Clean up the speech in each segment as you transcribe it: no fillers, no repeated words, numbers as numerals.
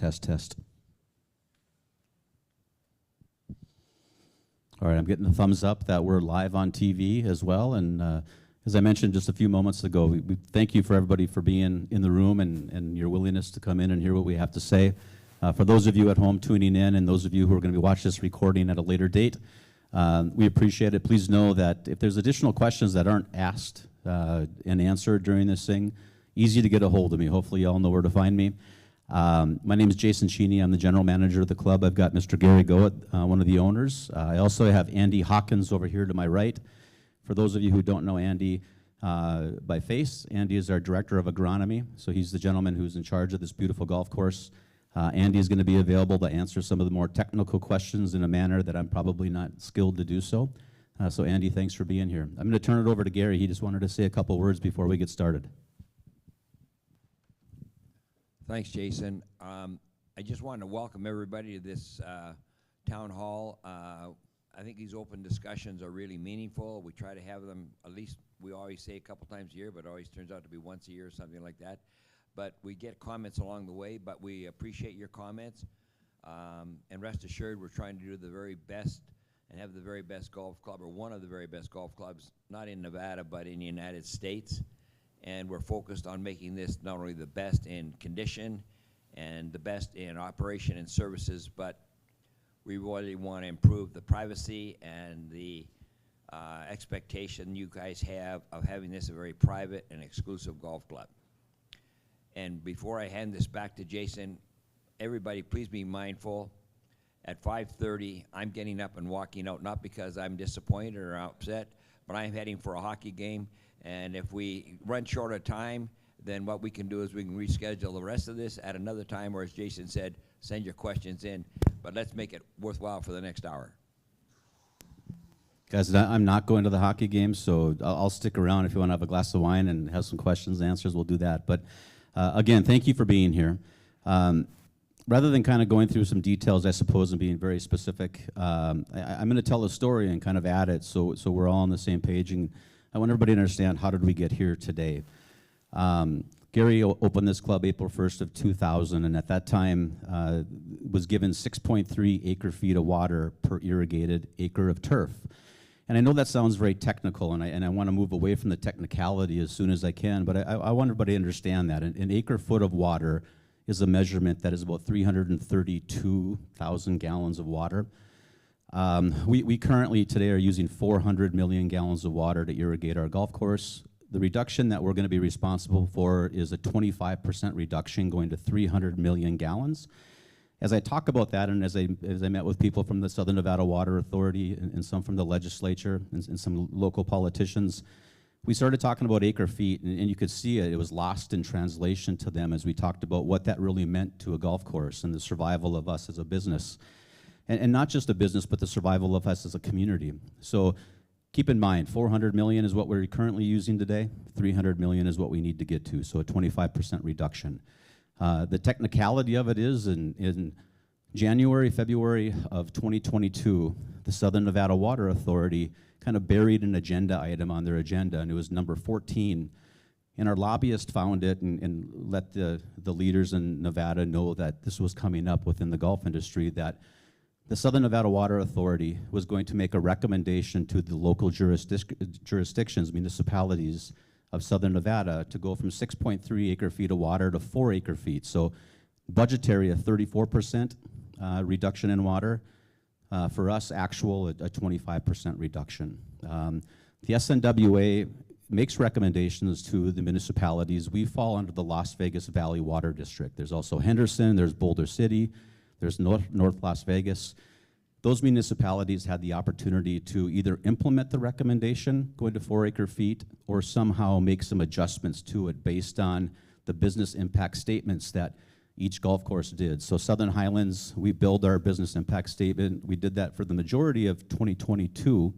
Test, test. All right, I'm getting the thumbs up that we're live on TV as well. And as I mentioned just a few moments ago, we thank you for everybody for being in the room and your willingness to come in and hear what we have to say. For those of you at home tuning in and those of you who are going to be watching this recording at a later date, we appreciate it. Please know that if there's additional questions that aren't asked and answered during this thing, easy to get a hold of me. Hopefully you all know where to find me. My name is Jason Cheney. I'm the general manager of the club. I've got Mr. Gary Goet, one of the owners. I also have Andy Hawkins over here to my right. For those of you who don't know Andy by face, Andy is our director of agronomy. So he's the gentleman who's in charge of this beautiful golf course. Andy is going to be available to answer some of the more technical questions in a manner that I'm probably not skilled to do so. So Andy, thanks for being here. I'm going to turn it over to Gary. He just wanted to say a couple words before we get started. Thanks, Jason. I just wanted to welcome everybody to this town hall. I think these open discussions are really meaningful. We try to have them, at least we always say a couple times a year, but it always turns out to be once a year or something like that. But we get comments along the way, but we appreciate your comments. And rest assured, we're trying to do the very best and have the very best golf club, or one of the very best golf clubs, not in Nevada, but in the United States. And we're focused on making this not only the best in condition and the best in operation and services, but we really want to improve the privacy and the expectation you guys have of having this a very private and exclusive golf club. And before I hand this back to Jason, everybody please be mindful. At 5:30, I'm getting up and walking out, not because I'm disappointed or upset, but I'm heading for a hockey game. And if we run short of time, then what we can do is we can reschedule the rest of this at another time, or as Jason said, send your questions in. But let's make it worthwhile for the next hour. Guys, I'm not going to the hockey game, so I'll stick around. If you want to have a glass of wine and have some questions and answers, we'll do that. But again, thank you for being here. Rather than kind of going through some details, I suppose, and being very specific, I'm going to tell a story and kind of add it so we're all on the same page. And I want everybody to understand, how did we get here today? Gary opened this club April 1st of 2000, and at that time was given 6.3 acre feet of water per irrigated acre of turf. And I know that sounds very technical, and I want to move away from the technicality as soon as I can, but I want everybody to understand that. An acre foot of water is a measurement that is about 332,000 gallons of water. We currently today are using 400 million gallons of water to irrigate our golf course. The reduction that we're going to be responsible for is a 25% reduction, going to 300 million gallons. As I talk about that, and as I met with people from the Southern Nevada Water Authority and some from the legislature and some local politicians, we started talking about acre feet, and you could see it was lost in translation to them as we talked about what that really meant to a golf course and the survival of us as a business. And not just a business, but the survival of us as a community. So keep in mind, 400 million is what we're currently using today. 300 million is what we need to get to, so a 25% reduction. The technicality of it is in January, February of 2022, the Southern Nevada Water Authority kind of buried an agenda item on their agenda, and it was number 14. And our lobbyist found it and let the leaders in Nevada know that this was coming up within the golf industry, that the Southern Nevada Water Authority was going to make a recommendation to the local jurisdictions, municipalities of Southern Nevada, to go from 6.3 acre feet of water to 4 acre feet. So budgetary, a 34% reduction in water. For us, actual, a 25% reduction. The SNWA makes recommendations to the municipalities. We fall under the Las Vegas Valley Water District. There's also Henderson, there's Boulder City, there's North Las Vegas. Those municipalities had the opportunity to either implement the recommendation going to 4 acre feet or somehow make some adjustments to it based on the business impact statements that each golf course did. So Southern Highlands, we build our business impact statement. We did that for the majority of 2022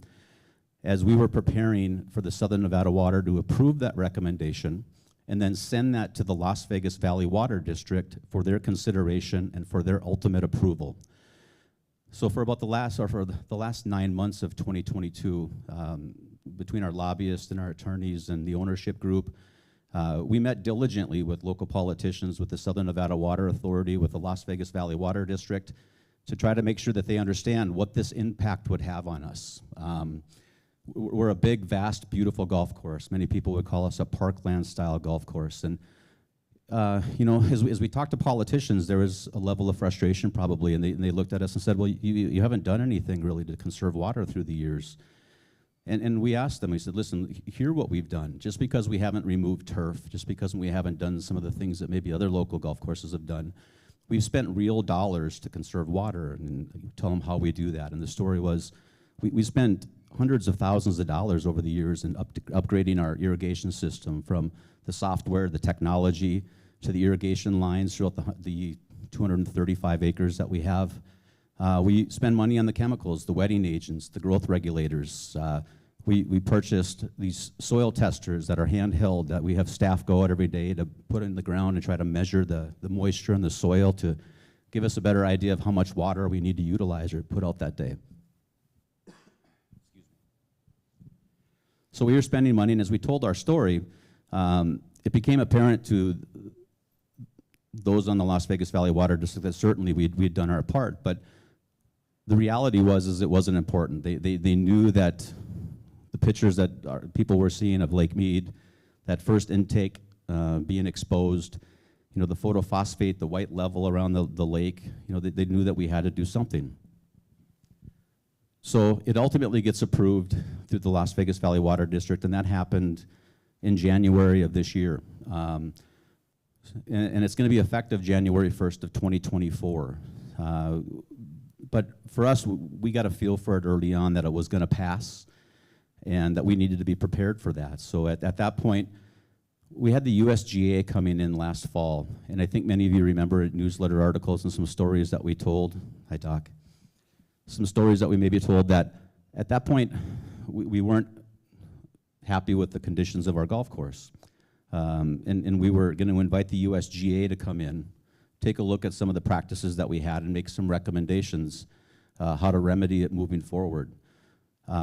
as we were preparing for the Southern Nevada Water to approve that recommendation and then send that to the Las Vegas Valley Water District for their consideration and for their ultimate approval. So for about the last 9 months of 2022, between our lobbyists and our attorneys and the ownership group, We met diligently with local politicians, with the Southern Nevada Water Authority, with the Las Vegas Valley Water District, to try to make sure that they understand what this impact would have on us. We're a big, vast, beautiful golf course. Many people would call us a parkland-style golf course. And you know, as we talked to politicians, there was a level of frustration probably, and they looked at us and said, well, you haven't done anything really to conserve water through the years. And we asked them, we said, listen, hear what we've done. Just because we haven't removed turf, just because we haven't done some of the things that maybe other local golf courses have done, we've spent real dollars to conserve water, and tell them how we do that. And the story was, we spent hundreds of thousands of dollars over the years in upgrading our irrigation system, from the software, the technology, to the irrigation lines throughout the 235 acres that we have. We spend money on the chemicals, the wetting agents, the growth regulators. We purchased these soil testers that are handheld, that we have staff go out every day to put in the ground and try to measure the moisture in the soil to give us a better idea of how much water we need to utilize or put out that day. So we were spending money, and as we told our story, it became apparent to those on the Las Vegas Valley Water District that certainly we'd done our part, but the reality was it wasn't important. They knew that the pictures that people were seeing of Lake Mead, that first intake being exposed, you know, the photophosphate, the white level around the lake, you know, they knew that we had to do something. So it ultimately gets approved through the Las Vegas Valley Water District, and that happened in January of this year. And it's going to be effective January 1st of 2024. But for us, we got a feel for it early on that it was going to pass, and that we needed to be prepared for that. So at that point, we had the USGA coming in last fall, and I think many of you remember newsletter articles and some stories that we told. Hi, Doc. Some stories that we maybe told that at that point, we weren't happy with the conditions of our golf course. And we were going to invite the USGA to come in, take a look at some of the practices that we had, and make some recommendations how to remedy it moving forward.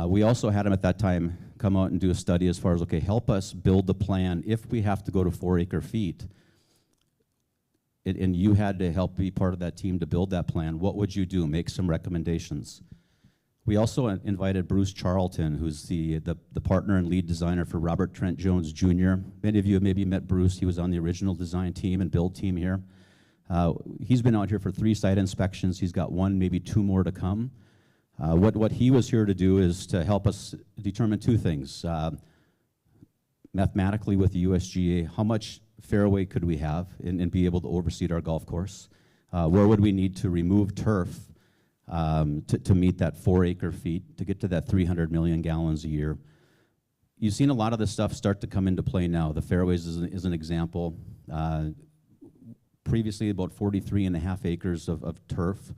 We also had them at that time come out and do a study as far as, okay, help us build the plan if we have to go to 4 acre-feet. And you had to help be part of that team to build that plan. What would you do? Make some recommendations. We also invited Bruce Charlton, who's the partner and lead designer for Robert Trent Jones Jr. Many of you have maybe met Bruce. He was on the original design team and build team here. He's been out here for 3 site inspections. He's got 1, maybe 2 more to come. What he was here to do is to help us determine 2 things. Mathematically with the USGA, how much fairway could we have and be able to overseed our golf course? Where would we need to remove turf to meet that 4 acre-feet, to get to that 300 million gallons a year? You've seen a lot of this stuff start to come into play now. The fairways is an example. Previously, about 43.5 acres of turf.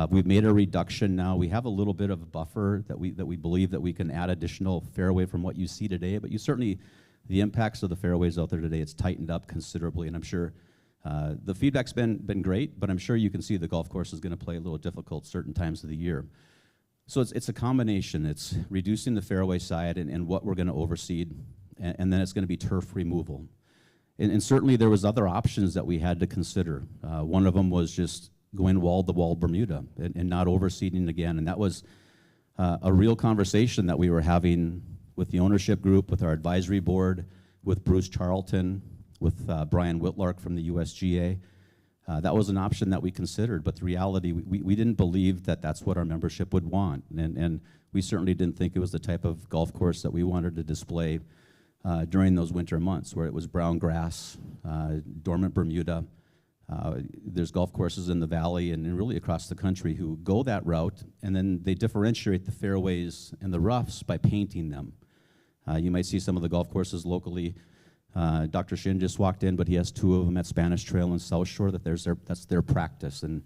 We've made a reduction now. We have a little bit of a buffer that we believe that we can add additional fairway from what you see today, but you certainly, the impacts of the fairways out there today, it's tightened up considerably, and I'm sure the feedback's been great, but I'm sure you can see the golf course is going to play a little difficult certain times of the year. So it's a combination. It's reducing the fairway side and what we're going to overseed, and then it's going to be turf removal. And certainly there was other options that we had to consider. One of them was just going wall-to-wall Bermuda and not overseeding again, and that was a real conversation that we were having with the ownership group, with our advisory board, with Bruce Charlton, with Brian Whitlark from the USGA. That was an option that we considered, but the reality, we didn't believe that that's what our membership would want, and we certainly didn't think it was the type of golf course that we wanted to display during those winter months, where it was brown grass, dormant Bermuda. There's golf courses in the valley and really across the country who go that route, and then they differentiate the fairways and the roughs by painting them. You might see some of the golf courses locally. Dr. Shin just walked in, but he has 2 of them at Spanish Trail and South Shore. That's their practice, and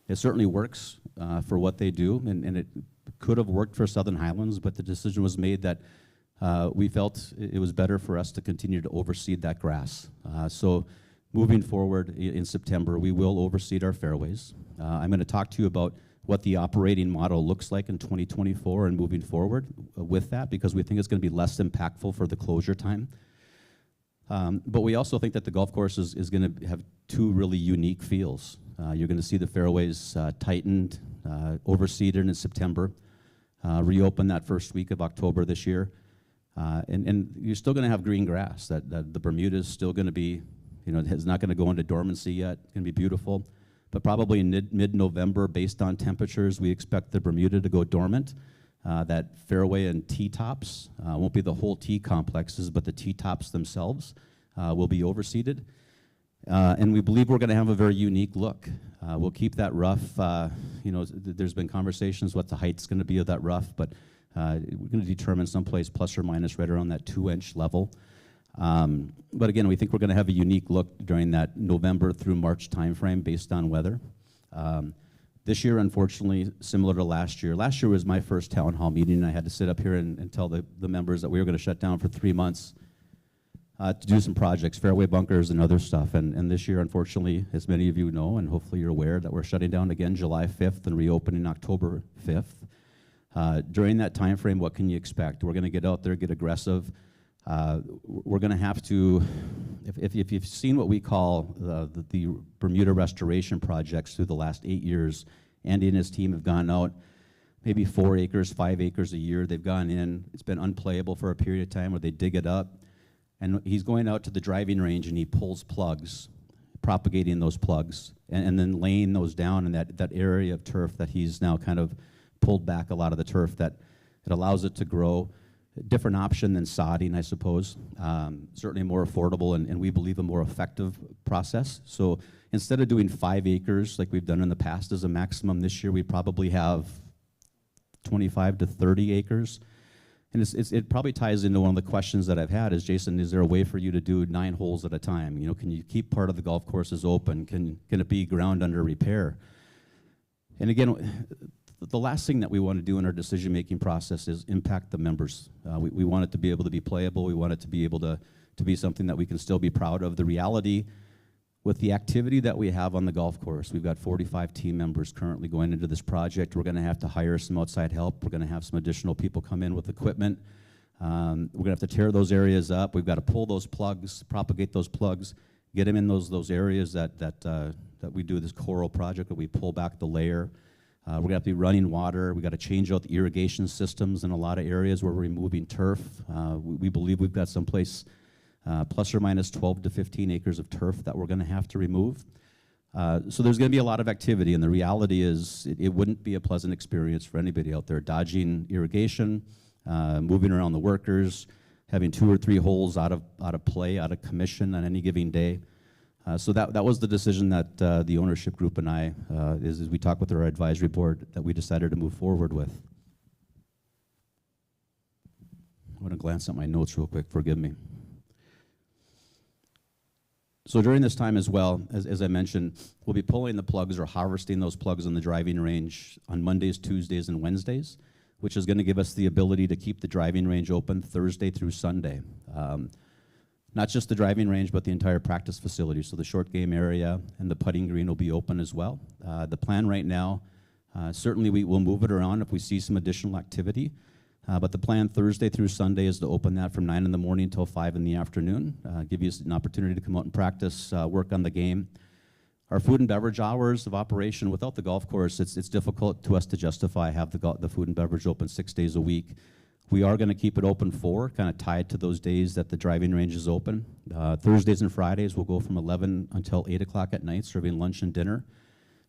it certainly works for what they do, and it could have worked for Southern Highlands, but the decision was made that we felt it was better for us to continue to overseed that grass. So moving forward in September, we will overseed our fairways. I'm going to talk to you about what the operating model looks like in 2024 and moving forward with that, because we think it's going to be less impactful for the closure time. But we also think that the golf course is going to have two really unique feels. You're going to see the fairways tightened, overseeded in September, reopen that first week of October this year. And you're still going to have green grass. That the Bermuda is still going to be, it's not going to go into dormancy yet. It's going to be beautiful. But probably in mid-November, based on temperatures, we expect the Bermuda to go dormant. That fairway and tee tops won't be the whole tee complexes, but the tee tops themselves will be overseeded. And we believe we're going to have a very unique look. We'll keep that rough. There's been conversations what the height's going to be of that rough, but we're going to determine someplace plus or minus right around that 2-inch level. But again, we think we're going to have a unique look during that November through March timeframe based on weather. This year, unfortunately, similar to last year. Last year was my first town hall meeting, and I had to sit up here and tell the members that we were going to shut down for 3 months to do some projects, fairway bunkers and other stuff. And this year, unfortunately, as many of you know, and hopefully you're aware, that we're shutting down again July 5th and reopening October 5th. During that time frame, what can you expect? We're going to get out there, get aggressive. We're going to have to, if you've seen what we call the Bermuda restoration projects through the last 8 years, Andy and his team have gone out maybe 4 acres, 5 acres a year. They've gone in. It's been unplayable for a period of time where they dig it up. And he's going out to the driving range and he pulls plugs, propagating those plugs, and then laying those down in that area of turf that he's now kind of pulled back a lot of the turf that it allows it to grow. Different option than sodding, I suppose. Certainly more affordable and we believe a more effective process. So instead of doing 5 acres like we've done in the past as a maximum, this year we probably have 25 to 30 acres. And it probably ties into one of the questions that I've had is, Jason, is there a way for you to do 9 holes at a time? Can you keep part of the golf courses open? Can it be ground under repair? And again, the last thing that we want to do in our decision-making process is impact the members. We want it to be able to be playable. We want it to be able to be something that we can still be proud of. The reality with the activity that we have on the golf course, we've got 45 team members currently going into this project. We're going to have to hire some outside help. We're going to have some additional people come in with equipment. We're going to have to tear those areas up. We've got to pull those plugs, propagate those plugs, get them in those areas that we do this coral project, that we pull back the layer. We're going to have to be running water. We've got to change out the irrigation systems in a lot of areas where we're removing turf. We believe we've got someplace plus or minus 12 to 15 acres of turf that we're going to have to remove. So there's going to be a lot of activity, and the reality is it wouldn't be a pleasant experience for anybody out there dodging irrigation, moving around the workers, having 2 or 3 holes out of play, out of commission on any given day. So that was the decision that the ownership group and I, as we talked with our advisory board, that we decided to move forward with. I want to glance at my notes real quick, forgive me. So during this time as well, as I mentioned, we'll be pulling the plugs or harvesting those plugs on the driving range on Mondays, Tuesdays, and Wednesdays, which is going to give us the ability to keep the driving range open Thursday through Sunday. Not just the driving range, but the entire practice facility. So the short game area and the putting green will be open as well. The plan right now, certainly we will move it around if we see some additional activity. But the plan Thursday through Sunday is to open that from 9 in the morning until 5 in the afternoon. Give you an opportunity to come out and practice, work on the game. Our food and beverage hours of operation without the golf course, it's difficult to us to justify have the food and beverage open 6 days a week. We are going to keep it open 4, kind of tied to those days that the driving range is open. Thursdays and Fridays will go from 11 until 8 o'clock at night, serving lunch and dinner.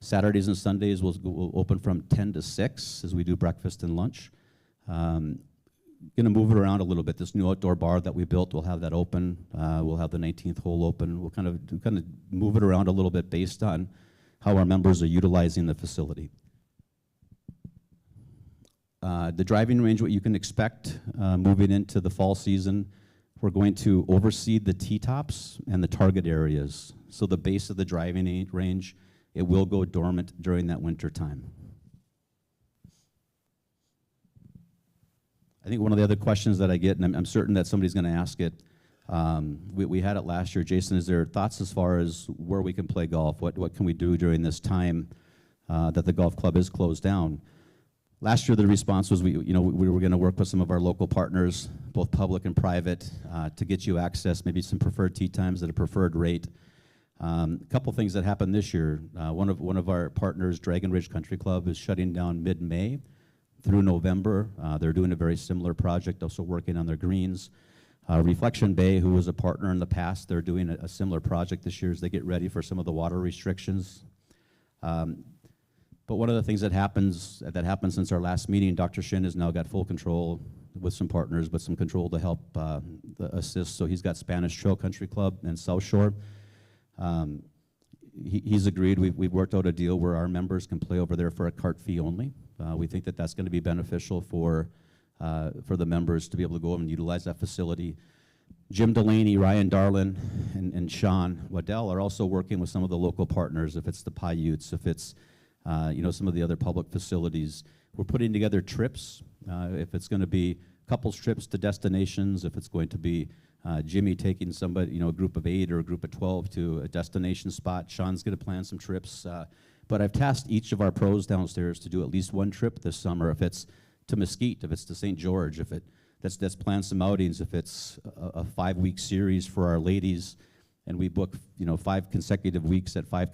Saturdays and Sundays we'll open from 10 to 6 as we do breakfast and lunch. Going to move it around a little bit. This new outdoor bar that we built, we'll have that open. We'll have the 19th hole open. We'll kind of move it around a little bit based on how our members are utilizing the facility. The driving range, what you can expect moving into the fall season, we're going to overseed the tee tops and the target areas. So the base of the driving range, it will go dormant during that winter time. I think one of the other questions that I get, and I'm certain that somebody's going to ask it, we had it last year. Jason, is there thoughts as far as where we can play golf? What can we do during this time that the golf club is closed down? Last year, the response was we were going to work with some of our local partners, both public and private, to get you access, maybe some preferred tee times at a preferred rate. A couple things that happened this year. One of our partners, Dragon Ridge Country Club, is shutting down mid-May through November. They're doing a very similar project, also working on their greens. Reflection Bay, who was a partner in the past, they're doing a similar project this year as they get ready for some of the water restrictions. But one of the things that happened since our last meeting, Dr. Shin has now got full control with some partners, but some control to help assist. So he's got Spanish Trail Country Club and South Shore. He's agreed. We've worked out a deal where our members can play over there for a cart fee only. We think that that's going to be beneficial for the members to be able to go and utilize that facility. Jim Delaney, Ryan Darlin, and Sean Waddell are also working with some of the local partners, if it's the Paiutes, if it's some of the other public facilities. We're putting together trips, if it's going to be couples trips to destinations, if it's going to be Jimmy taking somebody, a group of 8 or a group of 12 to a destination spot. Sean's going to plan some trips. But I've tasked each of our pros downstairs to do at least one trip this summer. If it's to Mesquite, if it's to St. George, let's plan some outings. If it's a 5-week series for our ladies, and we book 5 consecutive weeks at 5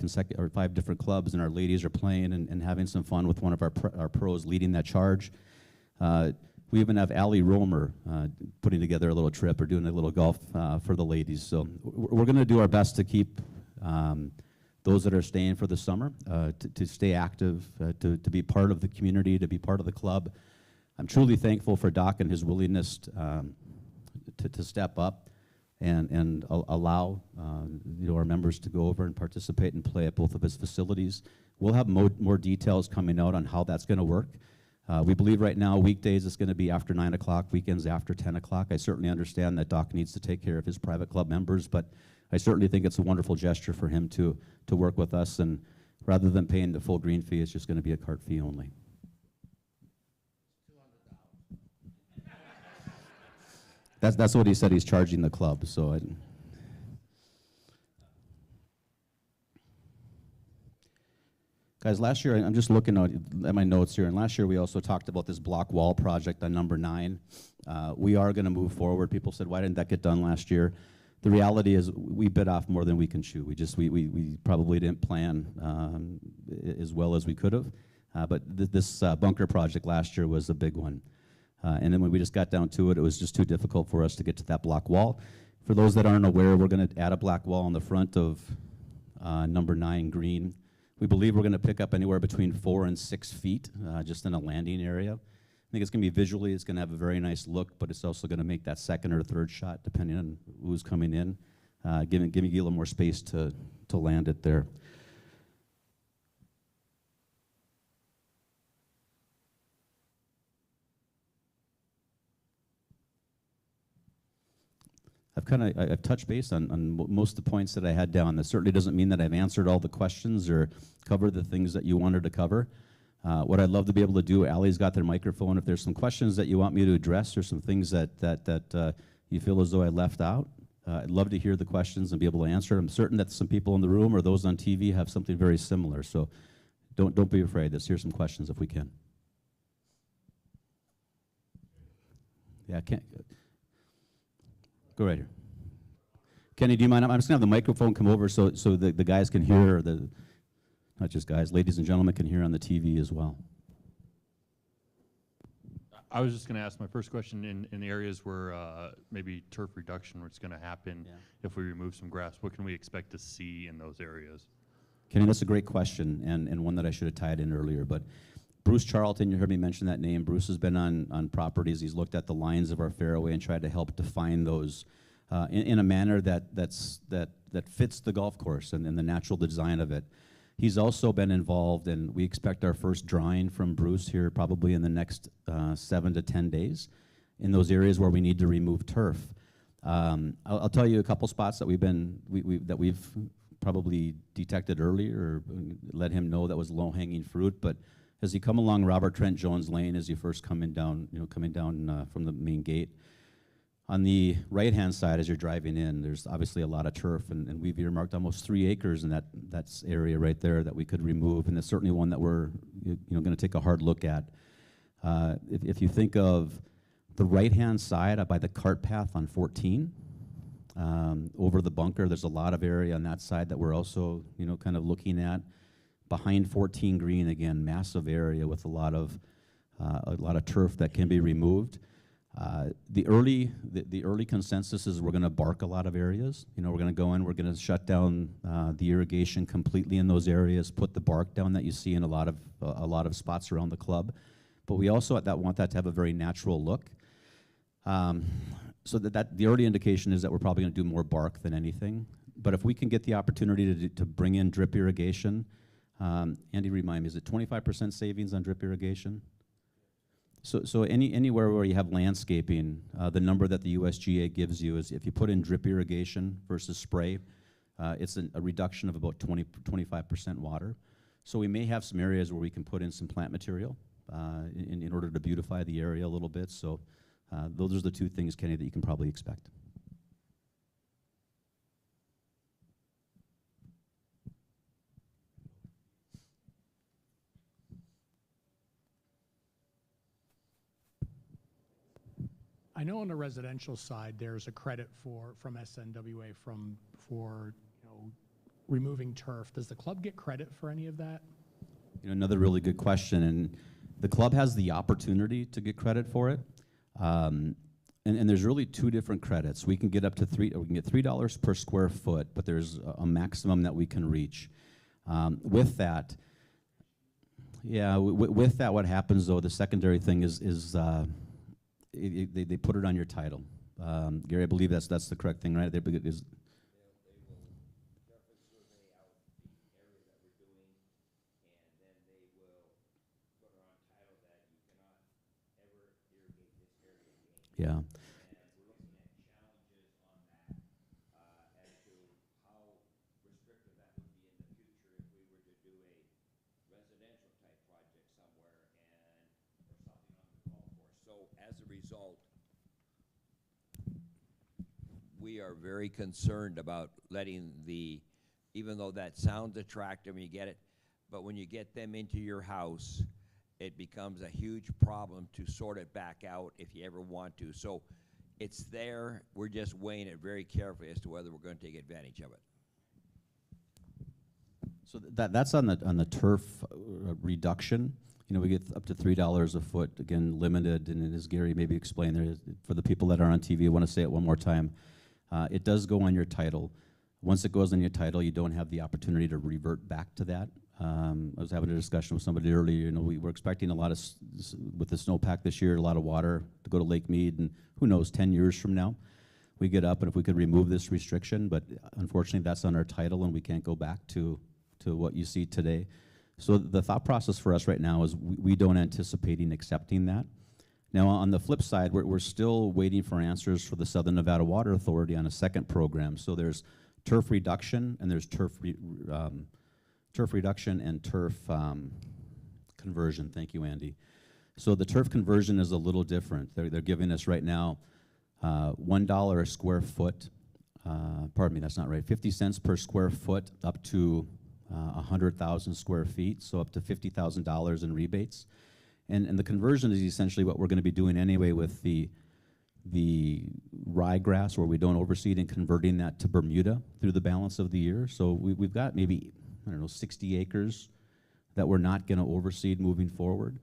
different clubs, and our ladies are playing and having some fun with one of our pros leading that charge. We even have Allie Romer putting together a little trip or doing a little golf for the ladies. So we're going to do our best to keep those that are staying for the summer to stay active, to be part of the community, to be part of the club. I'm truly thankful for Doc and his willingness to step up and allow our members to go over and participate and play at both of his facilities. We'll have more details coming out on how that's going to work. We believe right now weekdays it's going to be after 9 o'clock, weekends after 10 o'clock. I certainly understand that Doc needs to take care of his private club members, but I certainly think it's a wonderful gesture for him to work with us, and rather than paying the full green fee, it's just going to be a cart fee only. That's what he said he's charging the club. So guys, last year, I'm just looking at my notes here, and last year we also talked about this block wall project on number 9. We are going to move forward. People said, why didn't that get done last year? The reality is we bit off more than we can chew. We probably didn't plan as well as we could have. But this bunker project last year was a big one. And then when we just got down to it, it was just too difficult for us to get to that block wall. For those that aren't aware, we're going to add a block wall on the front of number 9 green. We believe we're going to pick up anywhere between 4 and 6 feet just in a landing area. I think it's going to be visually, it's going to have a very nice look, but it's also going to make that second or third shot, depending on who's coming in, giving you a little more space to land it there. I've touched base on most of the points that I had down. That certainly doesn't mean that I've answered all the questions or covered the things that you wanted to cover. What I'd love to be able to do, Allie's got their microphone. If there's some questions that you want me to address or some things that you feel as though I left out, I'd love to hear the questions and be able to answer. I'm certain that some people in the room or those on TV have something very similar. So don't be afraid. Let's hear some questions if we can. Yeah, go right here. Kenny, do you mind? I'm just going to have the microphone come over so the guys can hear, or not just guys, ladies and gentlemen can hear on the TV as well. I was just going to ask my first question in the areas where maybe turf reduction what's going to happen if we remove some grass. What can we expect to see in those areas? Kenny, that's a great question, and one that I should have tied in earlier. But Bruce Charlton, you heard me mention that name. Bruce has been on properties. He's looked at the lines of our fairway and tried to help define those in a manner that fits the golf course and the natural design of it. He's also been involved, and we expect our first drawing from Bruce here probably in the next 7 to 10 days in those areas where we need to remove turf. I'll tell you a couple spots that we've probably detected earlier or let him know that was low-hanging fruit. But as you come along Robert Trent Jones Lane, as you first coming down from the main gate, on the right-hand side, as you're driving in, there's obviously a lot of turf, and we've earmarked almost 3 acres in that area right there that we could remove, and it's certainly one that we're going to take a hard look at. If you think of the right-hand side by the cart path on 14, over the bunker, there's a lot of area on that side that we're also, kind of looking at. Behind 14 green, again, massive area with a lot of turf that can be removed. The early consensus is we're going to bark a lot of areas. We're going to go in, we're going to shut down the irrigation completely in those areas, put the bark down that you see in a lot of spots around the club. But we also want that to have a very natural look. So that the early indication is that we're probably going to do more bark than anything. But if we can get the opportunity to bring in drip irrigation, Andy, remind me, is it 25% savings on drip irrigation? So anywhere where you have landscaping, the number that the USGA gives you is if you put in drip irrigation versus spray, it's a reduction of about 25% water. So we may have some areas where we can put in some plant material in order to beautify the area a little bit. So those are the two things, Kenny, that you can probably expect. I know on the residential side, there's a credit from SNWA for removing turf. Does the club get credit for any of that? Another really good question, and the club has the opportunity to get credit for it. And there's really two different credits. We can get up to we can get $3 per square foot, but there's a maximum that we can reach. With that, what happens though, the secondary thing is they put it on your title. Gary, I believe that's the correct thing, right? Yeah. And we're looking at challenges on that as to how restrictive that would be in the future if we were to do a residential type project somewhere or something on the golf course. So as a result, we are very concerned about letting even though that sounds attractive and you get it, but when you get them into your house, it becomes a huge problem to sort it back out if you ever want to. So it's there. We're just weighing it very carefully as to whether we're going to take advantage of it. So that's on the turf reduction. We get up to $3 a foot, again, limited, and as Gary maybe explained there, for the people that are on TV, I want to say it one more time. It does go on your title. Once it goes on your title, you don't have the opportunity to revert back to that. I was having a discussion with somebody earlier. We were expecting a lot with the snowpack this year, a lot of water to go to Lake Mead, and who knows, 10 years from now, we get up, and if we could remove this restriction, but unfortunately that's on our title, and we can't go back to what you see today. So the thought process for us right now is we don't anticipate accepting that. Now, on the flip side, we're still waiting for answers for the Southern Nevada Water Authority on a second program. So there's turf reduction, and there's turf reduction and turf conversion. Thank you, Andy. So the turf conversion is a little different. They're giving us right now $1 a square foot. Pardon me, that's not right. 50 cents per square foot up to 100,000 square feet, so up to $50,000 in rebates. And the conversion is essentially what we're going to be doing anyway with the ryegrass, where we don't overseed, and converting that to Bermuda through the balance of the year. So we've got maybe, 60 acres that we're not going to overseed moving forward.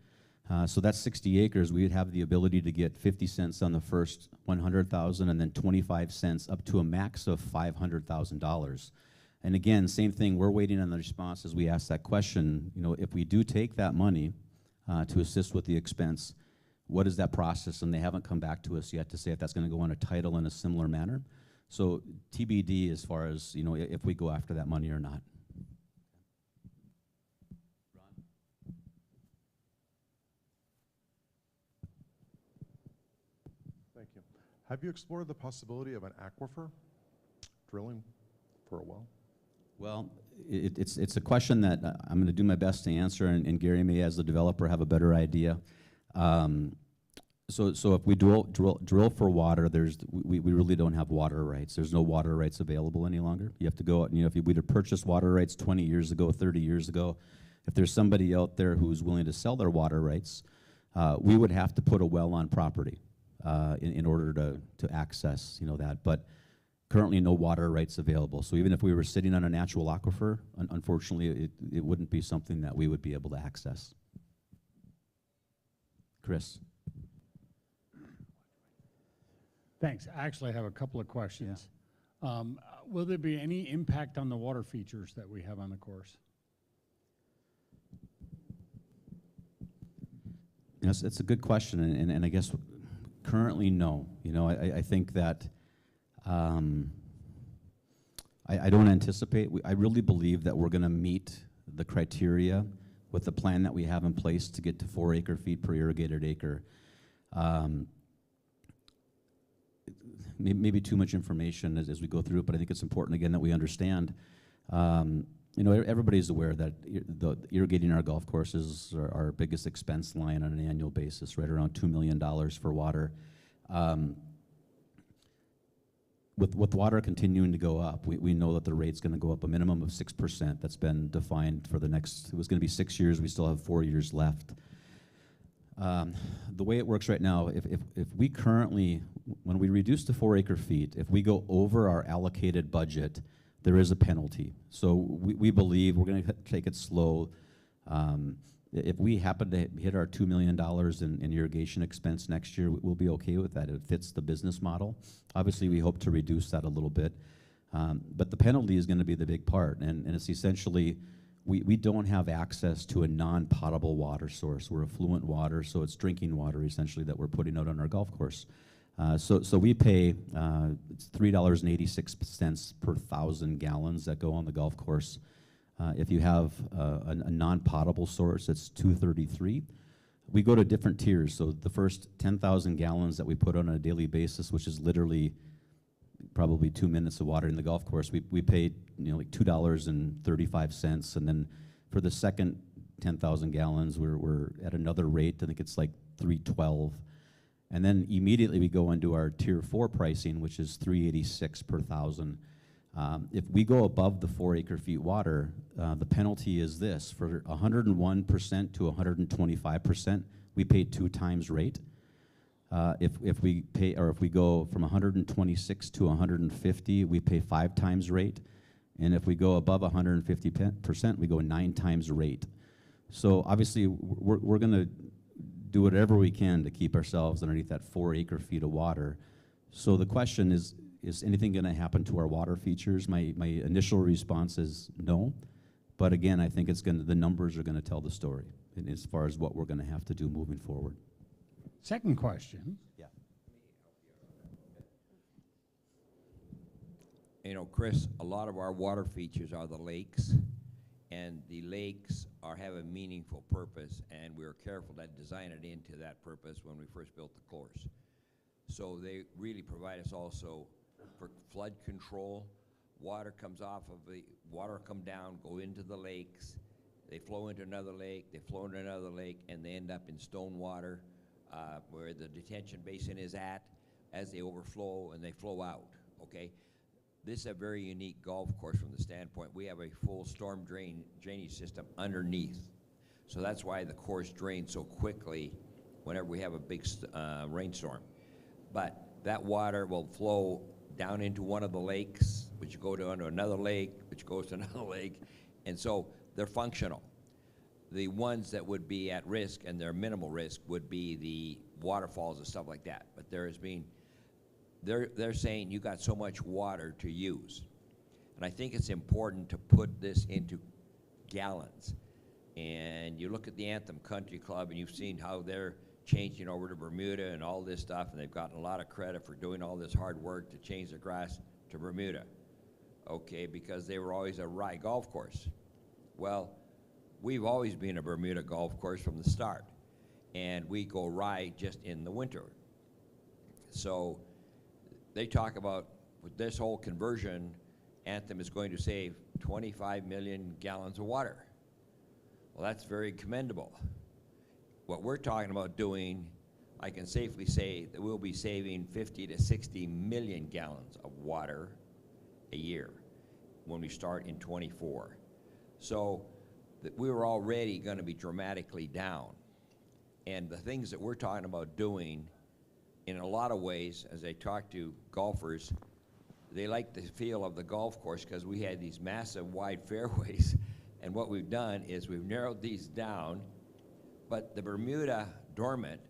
So that's 60 acres. We'd have the ability to get 50 cents on the first 100,000, and then 25 cents up to a max of $500,000. And again, same thing, we're waiting on the response as we ask that question. If we do take that money to assist with the expense, what is that process? And they haven't come back to us yet to say if that's going to go on a title in a similar manner. So TBD as far as, if we go after that money or not. Thank you. Have you explored the possibility of an aquifer drilling for a well? Well, it's a question that I'm going to do my best to answer, and Gary may, as the developer, have a better idea. So if we drill for water, we really don't have water rights. There's no water rights available any longer. You have to go out, and if you would have purchased water rights 20 years ago, 30 years ago, if there's somebody out there who's willing to sell their water rights, We would have to put a well on property in order to access, that. But currently, no water rights available. So even if we were sitting on a natural aquifer, unfortunately, it wouldn't be something that we would be able to access. Chris. Thanks. Actually, I have a couple of questions. Will there be any impact on the water features that we have on the course? It's a good question, and I guess currently, no. I think that I don't anticipate, I really believe that we're going to meet the criteria with the plan that we have in place to get to 4 acre-feet per irrigated acre. Maybe too much information as we go through it, but I think it's important, again, that we understand. Everybody's aware that irrigating our golf courses are our biggest expense line on an annual basis, right around $2 million for water. With water continuing to go up, we know that the rate's going to go up a minimum of 6%. That's been defined for the next, it was going to be 6 years. We still have 4 years left. The way it works right now, if we currently, when we reduce to 4 acre-feet, if we go over our allocated budget, there is a penalty. So we believe we're going to take it slow. If we happen to hit our $2 million in irrigation expense next year, we'll be okay with that. It fits the business model. Obviously, we hope to reduce that a little bit. But the penalty is going to be the big part. And it's essentially, we don't have access to a non-potable water source. We're affluent water, so it's drinking water, essentially, that we're putting out on our golf course. So we pay it's $3.86 per 1,000 gallons that go on the golf course. If you have a non-potable source, it's $2.33. We go to different tiers. So the first 10,000 gallons that we put on a daily basis, which is literally probably 2 minutes of water in the golf course, we paid like $2.35, and then for the second 10,000 gallons, we're at another rate. I think it's like $3.12. And then immediately we go into our tier 4 pricing, which is $3.86 per 1,000. If we go above the 4 acre-feet water, the penalty is this: for 101% to 125%, we pay 2 times rate. If we go from 126 to 150, we pay 5 times rate. And if we go above 150%, we go 9 times rate. So obviously, we're going to do whatever we can to keep ourselves underneath that 4 acre-feet of water. So the question is anything going to happen to our water features? My initial response is no. But again, I think the numbers are going to tell the story as far as what we're going to have to do moving forward. Second question. Yeah. Chris, a lot of our water features are the lakes, and the lakes have a meaningful purpose, and we were careful to design it into that purpose when we first built the course. So they really provide us also for flood control. Water comes off of come down, go into the lakes, they flow into another lake, they flow into another lake, and they end up in stone water where the detention basin is at as they overflow and they flow out, okay? This is a very unique golf course from the standpoint. We have a full storm drainage system underneath. So that's why the course drains so quickly whenever we have a big rainstorm. But that water will flow down into one of the lakes, which go down to another lake, which goes to another lake. And so they're functional. The ones that would be at risk, and they're minimal risk, would be the waterfalls and stuff like that. But they're saying you got so much water to use. And I think it's important to put this into gallons. And you look at the Anthem Country Club, and you've seen how they're changing over to Bermuda and all this stuff, and they've gotten a lot of credit for doing all this hard work to change the grass to Bermuda, okay, because they were always a rye golf course. Well, we've always been a Bermuda golf course from the start, and we go rye just in the winter. So they talk about, with this whole conversion, Anthem is going to save 25 million gallons of water. Well, that's very commendable. What we're talking about doing, I can safely say that we'll be saving 50 to 60 million gallons of water a year when we start in 24. So that we were already going to be dramatically down. And the things that we're talking about doing, in a lot of ways, as I talk to golfers, they like the feel of the golf course because we had these massive wide fairways. And what we've done is we've narrowed these down, but the Bermuda dormant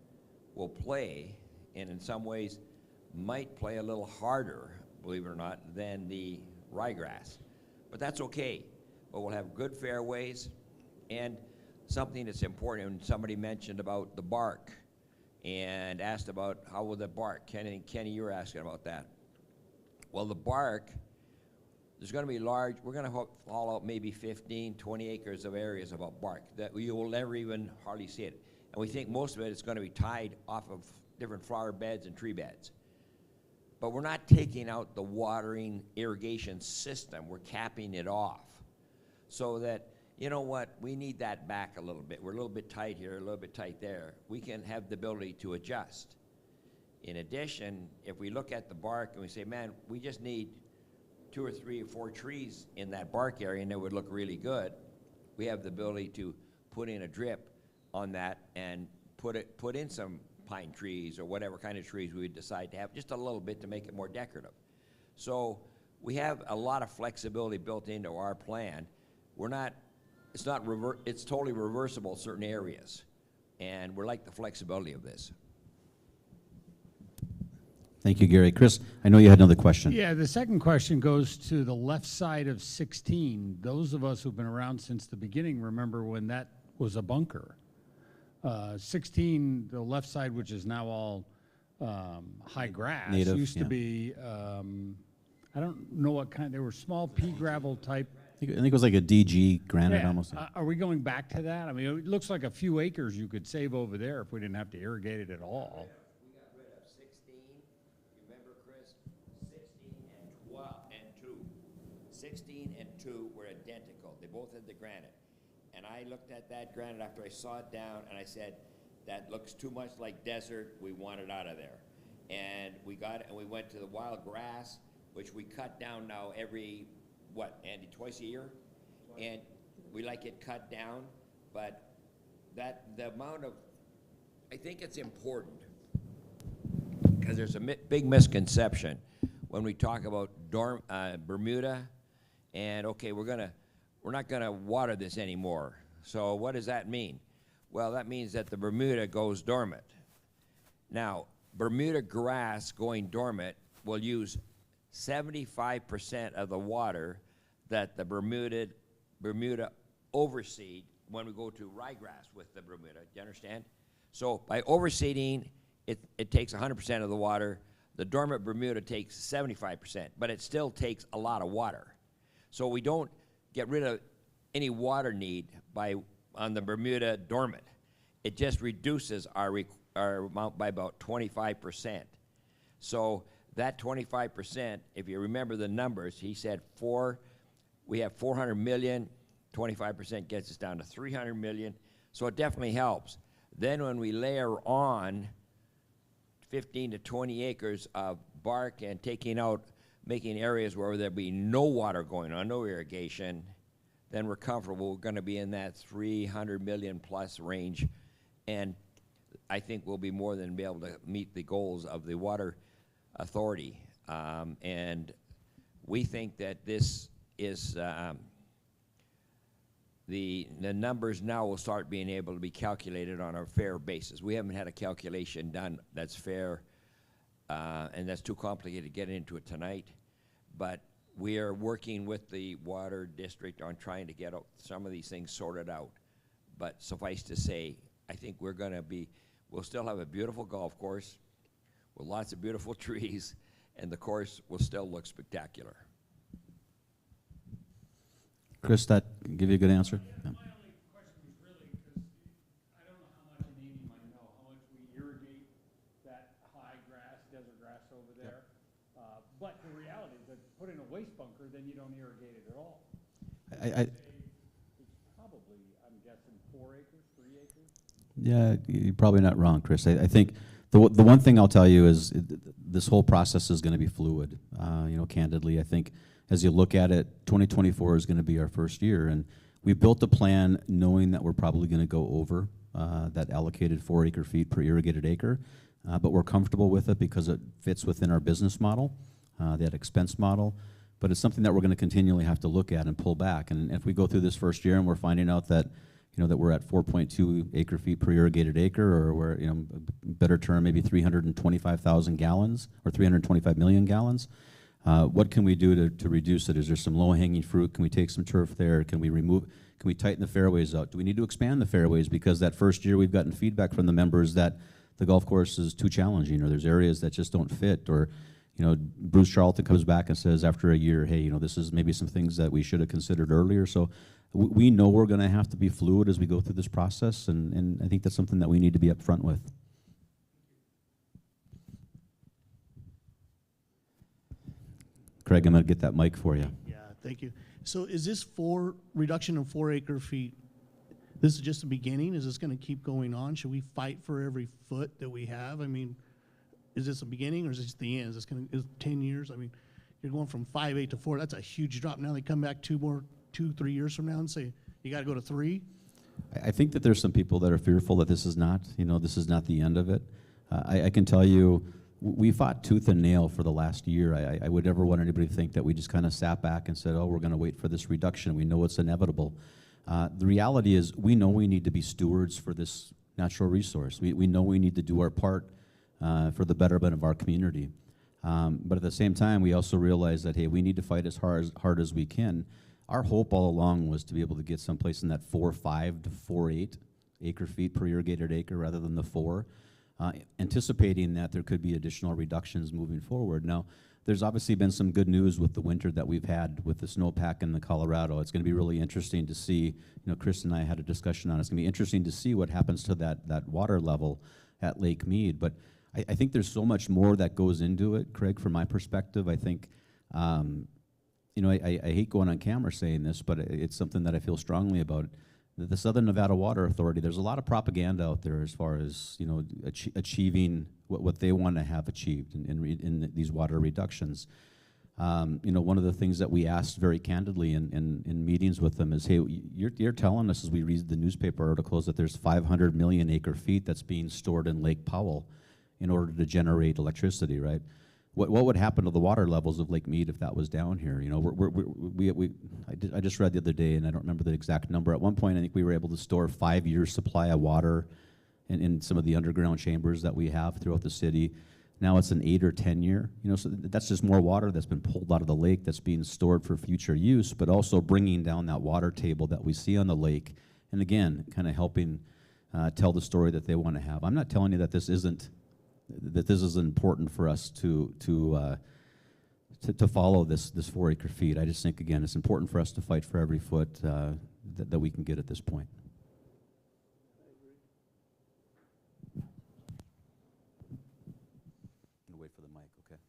will play, and in some ways might play a little harder, believe it or not, than the ryegrass. But that's okay. But we'll have good fairways, and something that's important, and somebody mentioned about the bark and asked about how will the bark. Kenny, you were asking about that. Well, the bark, there's going to be large, we're going to haul out maybe 15, 20 acres of areas of bark that you will never even hardly see it. And we think most of it is going to be tied off of different flower beds and tree beds. But we're not taking out the watering irrigation system. We're capping it off so that, you know what, we need that back a little bit. We're a little bit tight here, a little bit tight there. We can have the ability to adjust. In addition, if we look at the bark and we say, man, we just need 2 or 3 or 4 trees in that bark area and it would look really good, we have the ability to put in a drip on that and put in some pine trees or whatever kind of trees we would decide to have, just a little bit to make it more decorative. So we have a lot of flexibility built into our plan. It's totally reversible in certain areas, and we're like the flexibility of this. Thank you, Gary. Chris, I know you had another question. Yeah, the second question goes to the left side of 16. Those of us who've been around since the beginning remember when that was a bunker. 16, the left side, which is now all high grass, Native, used to yeah. be, I don't know what kind, they were small pea gravel type. I think it was like a DG granite Yeah. almost. Are we going back to that? I mean, it looks like a few acres you could save over there if we didn't have to irrigate it at all. We got rid of 16, you remember, Chris? 16 and 12 and 2. 16 and 2 were identical. They both had the granite. And I looked at that granite after I saw it down, and I said, that looks too much like desert. We want it out of there. And we got it, and we went to the wild grass, which we cut down now every, what, Andy, twice a year? And we like it cut down, but the amount of, I think it's important, because there's a big misconception when we talk about Bermuda, and okay, we're not gonna water this anymore. So what does that mean? Well, that means that the Bermuda goes dormant. Now, Bermuda grass going dormant will use 75% of the water that the Bermuda overseed when we go to ryegrass with the Bermuda. Do you understand? So by overseeding, it takes 100% of the water. The dormant Bermuda takes 75%, but it still takes a lot of water. So we don't get rid of any water need on the Bermuda dormant. It just reduces our amount by about 25%. So that 25%, if you remember the numbers, he said we have 400 million, 25% gets us down to 300 million, so it definitely helps. Then when we layer on 15 to 20 acres of bark and making areas where there'll be no water going on, no irrigation, then we're comfortable. We're going to be in that 300 million plus range, and I think we'll be more than be able to meet the goals of the water authority. And we think that this is the numbers now will start being able to be calculated on a fair basis. We haven't had a calculation done that's fair, and that's too complicated to get into it tonight. But we are working with the water district on trying to get some of these things sorted out. But suffice to say, I think we'll still have a beautiful golf course with lots of beautiful trees, and the course will still look spectacular. Chris, that give you a good answer? Yeah. My only question was really, because I don't know how much, and Amy might know, how much we irrigate that high grass, desert grass over there. But the reality is that put in a waste bunker, then you don't irrigate it at all. It's probably, I'm guessing, 4 acres, 3 acres? Yeah, you're probably not wrong, Chris. I think the one thing I'll tell you is this whole process is going to be fluid. Candidly, I think as you look at it, 2024 is going to be our first year, and we built the plan knowing that we're probably going to go over that allocated 4 acre-feet per irrigated acre, but we're comfortable with it because it fits within our business model, that expense model. But it's something that we're going to continually have to look at and pull back. And if we go through this first year and we're finding out that, that we're at 4.2 acre-feet per irrigated acre, or we're, a better term, maybe 325,000 gallons or 325 million gallons, what can we do to reduce it? Is there some low-hanging fruit? Can we take some turf there? Can we tighten the fairways out? Do we need to expand the fairways? Because that first year we've gotten feedback from the members that the golf course is too challenging, or there's areas that just don't fit, or Bruce Charlton comes back and says after a year, hey, this is maybe some things that we should have considered earlier. So we know we're going to have to be fluid as we go through this process, and I think that's something that we need to be upfront with. Craig, I'm going to get that mic for you. Yeah, thank you. So is this reduction of 4 acre feet, this is just the beginning? Is this going to keep going on? Should we fight for every foot that we have? I mean, is this a beginning or is this the end? Is 10 years? I mean, you're going from 5.8 to 4. That's a huge drop. Now they come back 2, 3 years from now and say, you got to go to 3? I think that there's some people that are fearful that this is not, this is not the end of it. I can tell you, we fought tooth and nail for the last year. I would never want anybody to think that we just kind of sat back and said, oh, we're going to wait for this reduction. We know it's inevitable. The reality is we know we need to be stewards for this natural resource. We know we need to do our part for the betterment of our community. But at the same time, we also realize that, hey, we need to fight as hard as we can. Our hope all along was to be able to get someplace in that 4.5 to 4.8 acre-feet per irrigated acre rather than the 4, anticipating that there could be additional reductions moving forward. Now, there's obviously been some good news with the winter that we've had with the snowpack in the Colorado. It's going to be really interesting to see, Chris and I had a discussion on it. It's going to be interesting to see what happens to that water level at Lake Mead. But I think there's so much more that goes into it, Craig, from my perspective. I think, I hate going on camera saying this, but it's something that I feel strongly about. The Southern Nevada Water Authority, there's a lot of propaganda out there as far as, achieving what they want to have achieved in these water reductions. One of the things that we asked very candidly in meetings with them is, hey, you're telling us as we read the newspaper articles that there's 500 million acre-feet that's being stored in Lake Powell in order to generate electricity, right? What would happen to the water levels of Lake Mead if that was down here? I just read the other day, and I don't remember the exact number. At one point, I think we were able to store 5 years' supply of water in some of the underground chambers that we have throughout the city. Now it's an 8 or 10 year. So that's just more water that's been pulled out of the lake that's being stored for future use, but also bringing down that water table that we see on the lake, and again, kind of helping tell the story that they want to have. I'm not telling you that this isn't important for us to follow this 4 acre-feet. I just think, again, it's important for us to fight for every foot that we can get at this point. Wait for the mic, okay.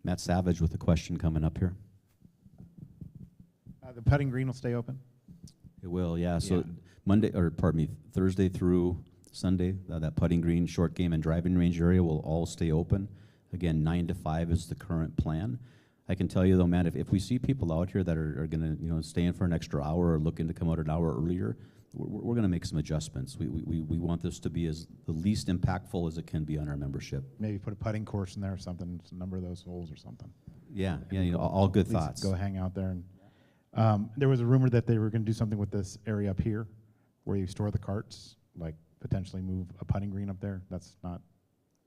Matt Savage with a question coming up here. The putting green will stay open? It will, yeah. So Thursday through Sunday, that putting green, short game, and driving range area will all stay open. Again, 9 to 5 is the current plan. I can tell you though, Matt, if we see people out here that are going to stay in for an extra hour or looking to come out an hour earlier, we're going to make some adjustments. We want this to be as the least impactful as it can be on our membership. Maybe put a putting course in there or something, a number of those holes or something. Yeah, all good thoughts. Go hang out there. And there was a rumor that they were going to do something with this area up here where you store the carts, like potentially move a putting green up there. Was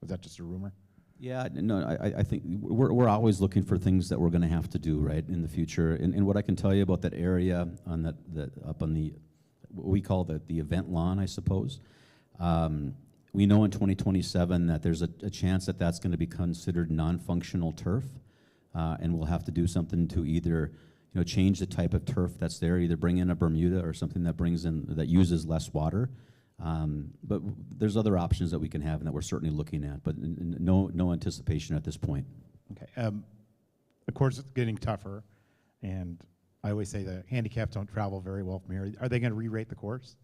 that just a rumor? Yeah, no, I think we're always looking for things that we're going to have to do, right, in the future. And what I can tell you about that area on that up on the, what we call the event lawn, I suppose, we know in 2027 that there's a chance that that's going to be considered non-functional turf, and we'll have to do something to either change the type of turf that's there, either bring in a Bermuda or something that uses less water. But there's other options that we can have and that we're certainly looking at, but no anticipation at this point. Okay. The course is getting tougher, and I always say the handicaps don't travel very well from here. Are they going to re-rate the course?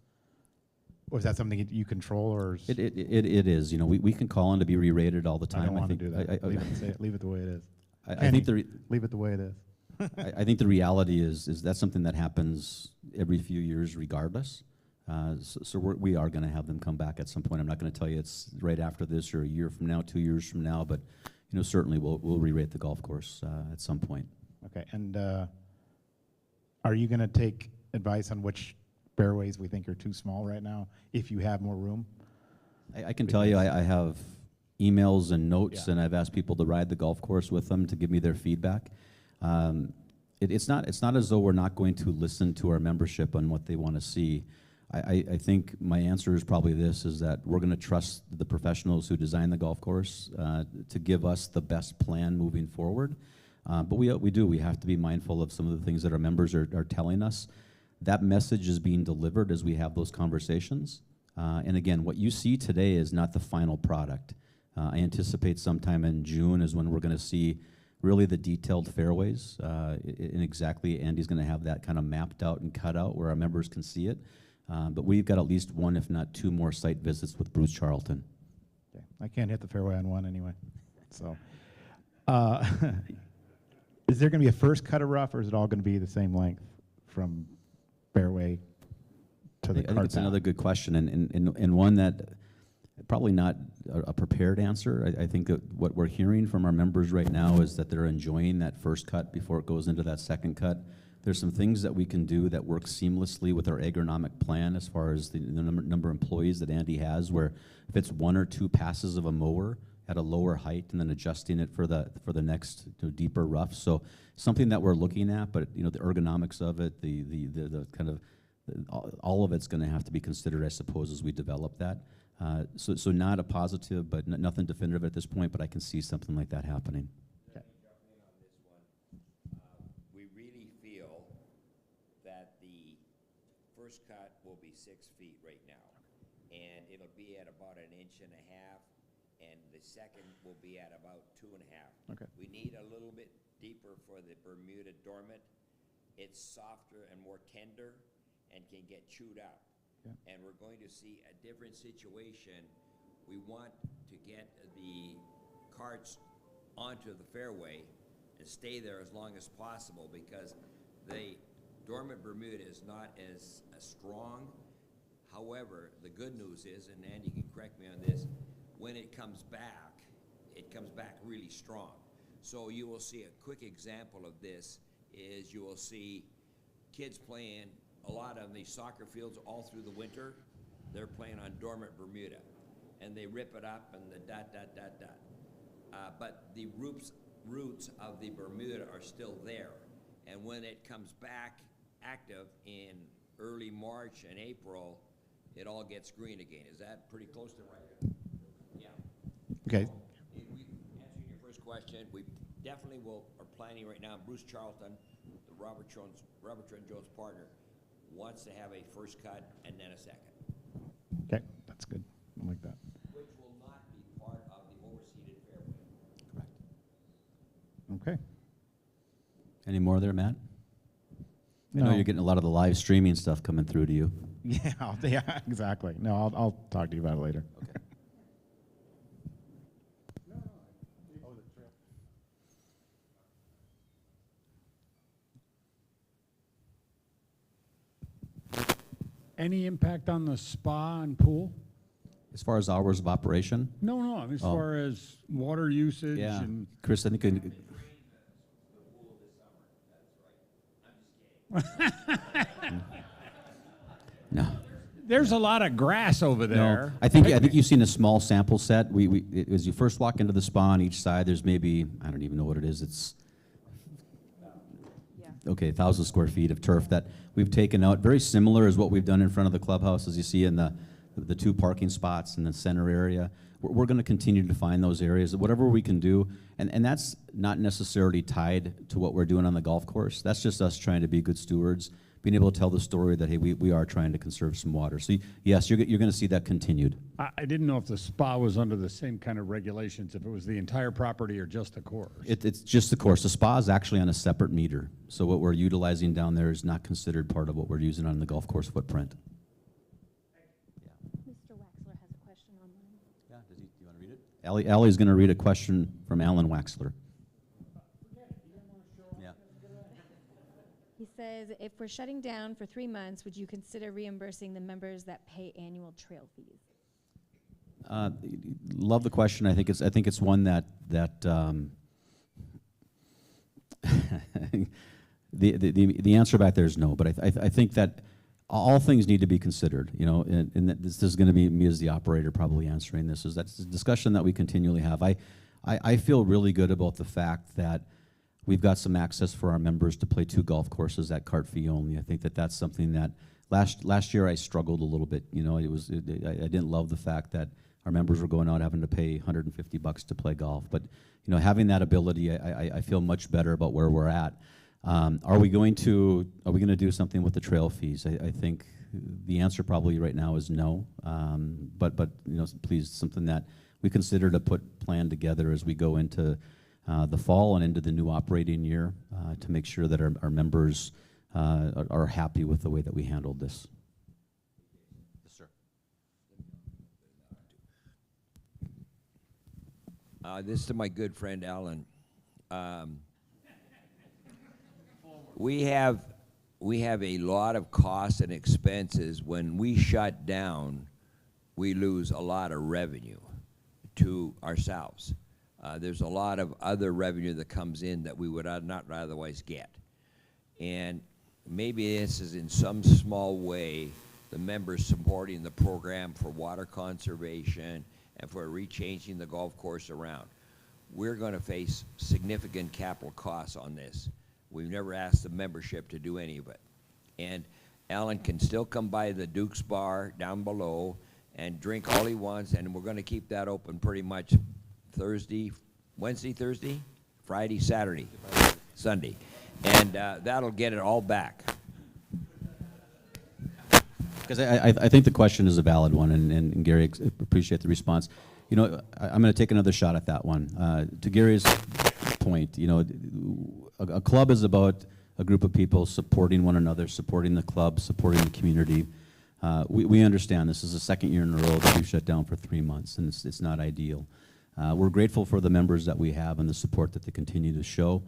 Or is that something that you control? Or It is. We can call in to be re-rated all the time. I don't want to do that. Leave it the way it is. I think leave it the way it is. I think the reality is that's something that happens every few years regardless. So we are going to have them come back at some point. I'm not going to tell you it's right after this or a year from now, 2 years from now, but certainly we'll re-rate the golf course at some point. Okay, and are you going to take advice on which fairways we think are too small right now, if you have more room? I can tell you I have emails and notes, Yeah. and I've asked people to ride the golf course with them to give me their feedback. It's not as though we're not going to listen to our membership on what they want to see. I think my answer is probably this, is that we're going to trust the professionals who design the golf course to give us the best plan moving forward. But we have to be mindful of some of the things that our members are telling us. That message is being delivered as we have those conversations. And again, what you see today is not the final product. I anticipate sometime in June is when we're going to see really the detailed fairways. And exactly, Andy's going to have that kind of mapped out and cut out where our members can see it. But we've got at least one, if not two more site visits with Bruce Charlton. Okay. I can't hit the fairway on one anyway. So, is there going to be a first cut of rough, or is it all going to be the same length from fairway to the I think cart it's path? another good question, and one that probably not a prepared answer. I think that what we're hearing from our members right now is that they're enjoying that first cut before it goes into that second cut. There's some things that we can do that work seamlessly with our agronomic plan as far as the number of employees that Andy has, where if it's 1 or 2 passes of a mower at a lower height and then adjusting it for the next deeper rough. So something that we're looking at, but the ergonomics of it, the kind of all of it's going to have to be considered, I suppose, as we develop that. So not a positive, but nothing definitive at this point, but I can see something like that happening. We really feel that the first cut will be 6 feet right now, and it'll be at about 1.5 inches, and the second will be at about 2.5. Okay. We need a little bit deeper for the Bermuda dormant. It's softer and more tender and can get chewed up. Yeah. And we're going to see a different situation. We want to get the carts onto the fairway and stay there as long as possible, because the dormant Bermuda is not as strong. However, the good news is, and Andy can correct me on this, when it comes back really strong. So you will see a quick example of this is you will see kids playing a lot on these soccer fields all through the winter. They're playing on dormant Bermuda, and they rip it up and the dot. But the roots of the Bermuda are still there, and when it comes back active in early March and April, it all gets green again. Is that pretty close to right? Yeah. Okay. Answering your first question, we definitely are planning right now. Bruce Charlton, the Robert Trent Jones partner, wants to have a first cut and then a second, Okay, that's good. I like that. which will not be part of the overseeded fairway. Correct. Okay. Any more there, Matt? I know No. you're getting a lot of the live streaming stuff coming through to you. Yeah, exactly. No, I'll talk to you about it later. Okay. Any impact on the spa and pool? As far as hours of operation, No, as Oh. far as water usage yeah, and, Chris, I think no. there's a lot of grass over No, there. I think you've seen a small sample set. As you first walk into the spa on each side, there's maybe, I don't even know what it is. It's okay, 1,000 square feet of turf that we've taken out. Very similar as what we've done in front of the clubhouse, as you see in the 2 parking spots in the center area. We're going to continue to find those areas, whatever we can do, and that's not necessarily tied to what we're doing on the golf course. That's just us trying to be good stewards, being able to tell the story that, hey, we are trying to conserve some water. So yes, you're going to see that continued. I didn't know if the spa was under the same kind of regulations, if it was the entire property or just the course. It's just the course. The spa is actually on a separate meter. So what we're utilizing down there is not considered part of what we're using on the golf course footprint. Mr. Waxler has a question online. Yeah, do you want to read it? Allie's going to read a question from Alan Waxler. Yeah. He's says, if we're shutting down for 3 months, would you consider reimbursing the members that pay annual trail fees? Love the question. I think it's one that the answer back there is no. But I think that all things need to be considered. You know, and that this is going to be me as the operator probably answering this. That's a discussion that we continually have. I feel really good about the fact that we've got some access for our members to play 2 golf courses at cart fee only. I think that that's something that last year I struggled a little bit. You know, I didn't love the fact that our members were going out having to pay $150 to play golf. But you know, having that ability, I feel much better about where we're at. Are we going to do something with the trail fees? I think the answer probably right now is no. But you know, please, something that we consider to plan together as we go into the fall and into the new operating year to make sure that our members are happy with the way that we handled this. Yes, sir. This is to my good friend Alan. We have a lot of costs and expenses. When we shut down, we lose a lot of revenue to ourselves. There's a lot of other revenue that comes in that we would not otherwise get. And maybe this is in some small way the members supporting the program for water conservation and for rechanging the golf course around. We're going to face significant capital costs on this. We've never asked the membership to do any of it. And Alan can still come by the Duke's Bar down below and drink all he wants, and we're going to keep that open pretty much Wednesday, Thursday, Friday, Saturday, Sunday. And that'll get it all back. Because I think the question is a valid one, and Gary, appreciate the response. You know, I'm going to take another shot at that one. To Gary's point, you know, a club is about a group of people supporting one another, supporting the club, supporting the community. We understand this is the second year in a row that we've shut down for 3 months, and it's not ideal. We're grateful for the members that we have and the support that they continue to show.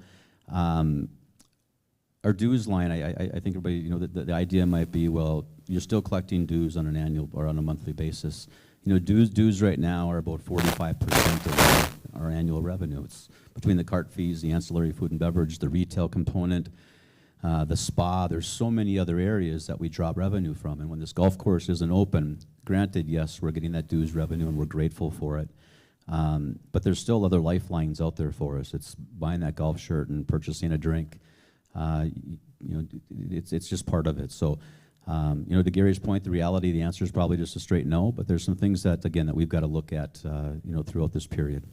Our dues line, I think everybody, you know, the idea might be, well, you're still collecting dues on an annual or on a monthly basis. You know, dues right now are about 45% of our annual revenue. It's between the cart fees, the ancillary food and beverage, the retail component, the spa. There's so many other areas that we drop revenue from. And when this golf course isn't open, granted, yes, we're getting that dues revenue and we're grateful for it. But there's still other lifelines out there for us. It's buying that golf shirt and purchasing a drink. You know, it's just part of it. So, you know, to Gary's point, the reality, the answer is probably just a straight no. But there's some things that, again, that we've got to look at, you know, throughout this period.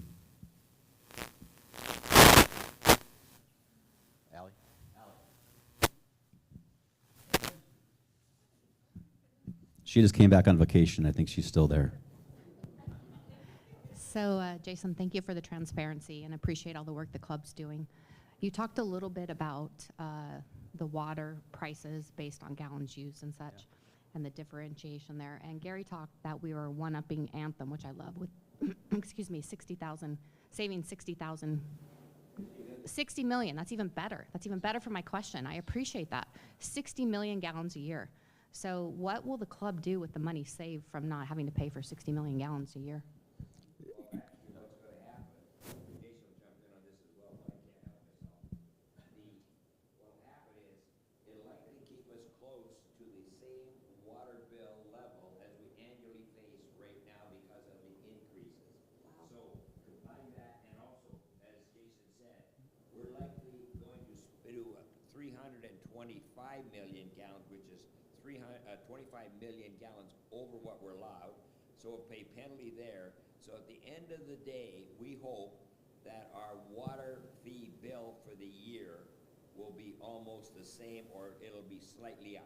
Allie? She just came back on vacation. I think she's still there. So, Jason, thank you for the transparency and appreciate all the work the club's doing. You talked a little bit about the water prices based on gallons used and such, and the differentiation there. And Gary talked that we were one-upping Anthem, which I love, with, excuse me, 60,000, saving 60,000, 60 million. That's even better. That's even better for my question. I appreciate that. 60 million gallons a year. So what will the club do with the money saved from not having to pay for 60 million gallons a year? million gallons, which is 25 million gallons over what we're allowed. So we'll pay penalty there. So at the end of the day, we hope that our water fee bill for the year will be almost the same, or it'll be slightly up.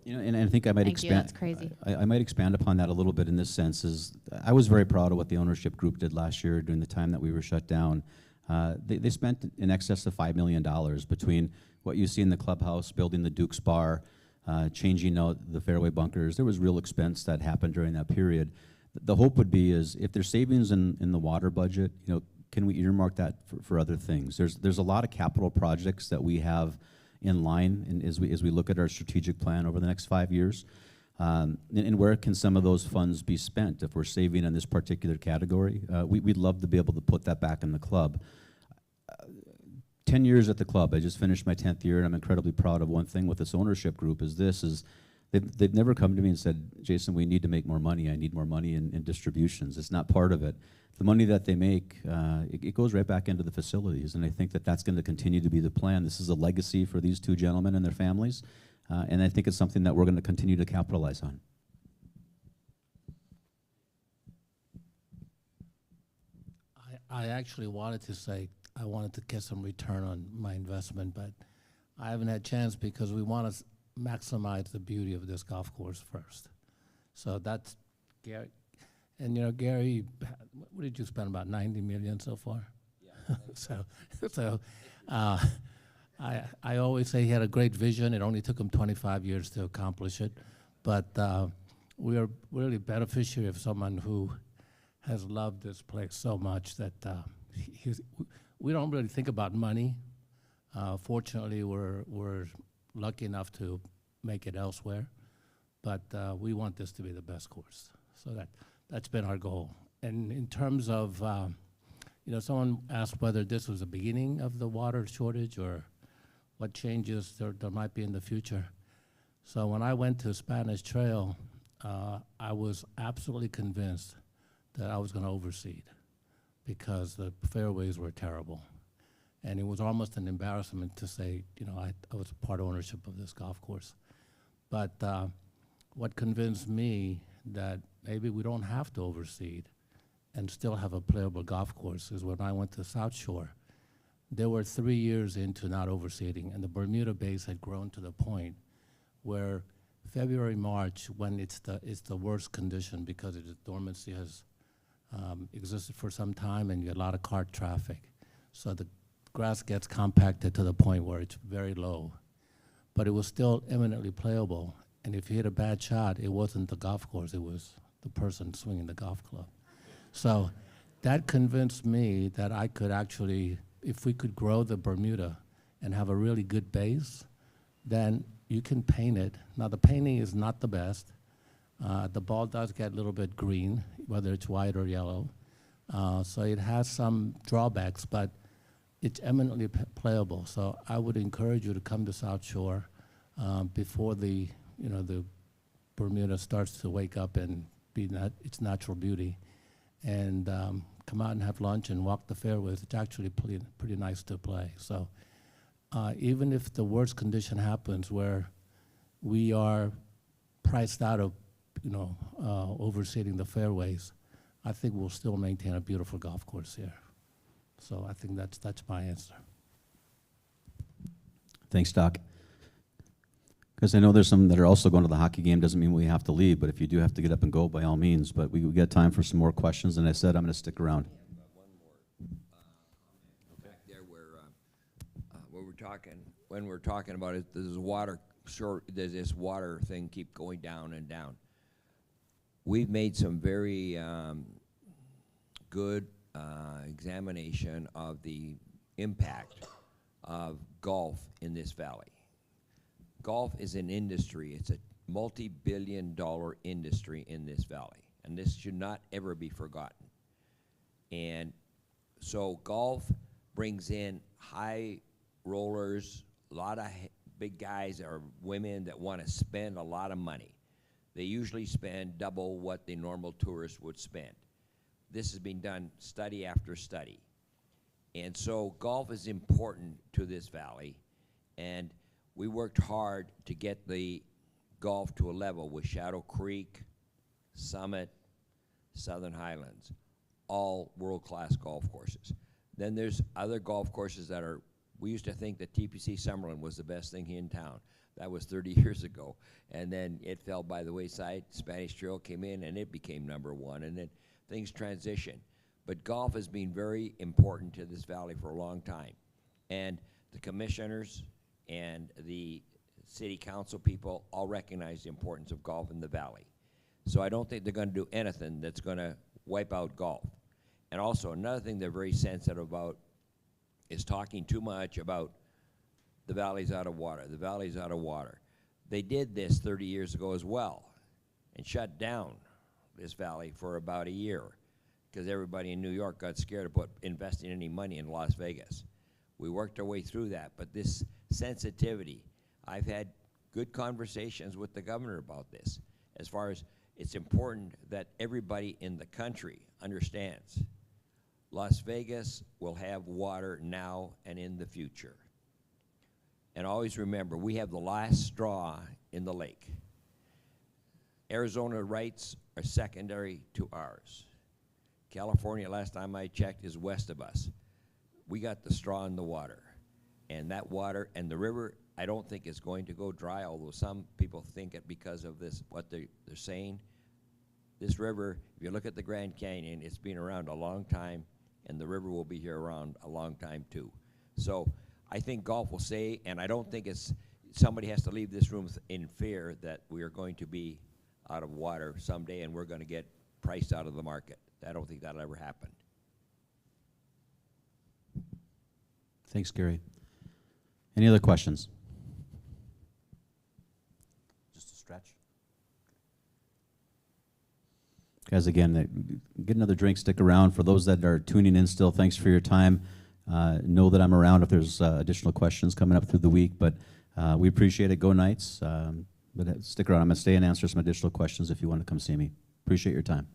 You know, and I think I might expand. That's crazy. I might expand upon that a little bit in this sense. Is I was very proud of what the ownership group did last year during the time that we were shut down. They spent in excess of $5 million between what you see in the clubhouse, building the Duke's Bar, changing out the fairway bunkers. There was real expense that happened during that period. The hope would be is if there's savings in the water budget, you know, can we earmark that for other things? There's a lot of capital projects that we have in line and as we look at our strategic plan over the next 5 years. And where can some of those funds be spent if we're saving in this particular category? We'd love to be able to put that back in the club. 10 years at the club, I just finished my 10th year, and I'm incredibly proud of one thing with this ownership group is they've never come to me and said, Jason, we need to make more money. I need more money in distributions. It's not part of it. The money that they make, it goes right back into the facilities, and I think that that's going to continue to be the plan. This is a legacy for these two gentlemen and their families, and I think it's something that we're going to continue to capitalize on. I actually wanted to say I wanted to get some return on my investment, but I haven't had a chance because we want to maximize the beauty of this golf course first. So that's Gary. And you know, Gary, what did you spend, about 90 million so far? Yeah. so I always say he had a great vision. It only took him 25 years to accomplish it. But we are really beneficiary of someone who has loved this place so much that we don't really think about money. Fortunately, we're lucky enough to make it elsewhere, but we want this to be the best course. So that's been our goal. And in terms of, you know, someone asked whether this was the beginning of the water shortage or what changes there might be in the future. So when I went to Spanish Trail, I was absolutely convinced that I was going to overseed because the fairways were terrible. And it was almost an embarrassment to say, you know, I was part ownership of this golf course. But what convinced me that maybe we don't have to overseed and still have a playable golf course is when I went to South Shore. They were 3 years into not overseeding, and the Bermuda base had grown to the point where February, March, when it's the worst condition because its dormancy has existed for some time and you get a lot of cart traffic. So the grass gets compacted to the point where it's very low. But it was still eminently playable. And if you hit a bad shot, it wasn't the golf course, it was the person swinging the golf club. So that convinced me that I could actually, if we could grow the Bermuda and have a really good base, then you can paint it. Now the painting is not the best. The ball does get a little bit green, whether it's white or yellow. So it has some drawbacks, but it's eminently playable. So I would encourage you to come to South Shore before the Bermuda starts to wake up and be its natural beauty, and come out and have lunch and walk the fairways. It's actually pretty nice to play. So even if the worst condition happens where we are priced out of overseeding the fairways, I think we'll still maintain a beautiful golf course here. So I think that's my answer. Thanks, Doc. Because I know there's some that are also going to the hockey game. Doesn't mean we have to leave, but if you do have to get up and go, by all means. But we got time for some more questions, and I said I'm going to stick around. One more back there where when we're talking about it, there's this water thing keep going down and down. We've made some very good examination of the impact of golf in this valley. Golf is an industry. It's a multi-billion-dollar industry in this valley, and this should not ever be forgotten. And so golf brings in high rollers, a lot of big guys or women that want to spend a lot of money. They usually spend double what the normal tourist would spend. This has been done study after study. And so golf is important to this valley, and we worked hard to get the golf to a level with Shadow Creek, Summit, Southern Highlands, all world-class golf courses. Then there's other golf courses that are, we used to think that TPC Summerlin was the best thing here in town. That was 30 years ago. And then it fell by the wayside. Spanish Trail came in and it became #1, and then things transitioned. But golf has been very important to this valley for a long time. And the commissioners and the city council people all recognize the importance of golf in the valley. So I don't think they're going to do anything that's going to wipe out golf. And also another thing they're very sensitive about is talking too much about the valley's out of water, the valley's out of water. They did this 30 years ago as well and shut down this valley for about a year because everybody in New York got scared of investing any money in Las Vegas. We worked our way through that, but this sensitivity, I've had good conversations with the governor about this as far as it's important that everybody in the country understands Las Vegas will have water now and in the future. And always remember, we have the last straw in the lake. Arizona rights are secondary to ours. California, last time I checked, is west of us. We got the straw in the water. And that water and the river, I don't think is going to go dry, although some people think it because of this, what they're saying. This river, if you look at the Grand Canyon, it's been around a long time, and the river will be here around a long time too. So I think golf will stay, and I don't think it's, somebody has to leave this room in fear that we are going to be out of water someday and we're going to get priced out of the market. I don't think that'll ever happen. Thanks, Gary. Any other questions? Just a stretch. Guys, again, get another drink, stick around. For those that are tuning in still, thanks for your time. Know that I'm around if there's additional questions coming up through the week, but we appreciate it. Go Knights. But stick around. I'm going to stay and answer some additional questions if you want to come see me. Appreciate your time.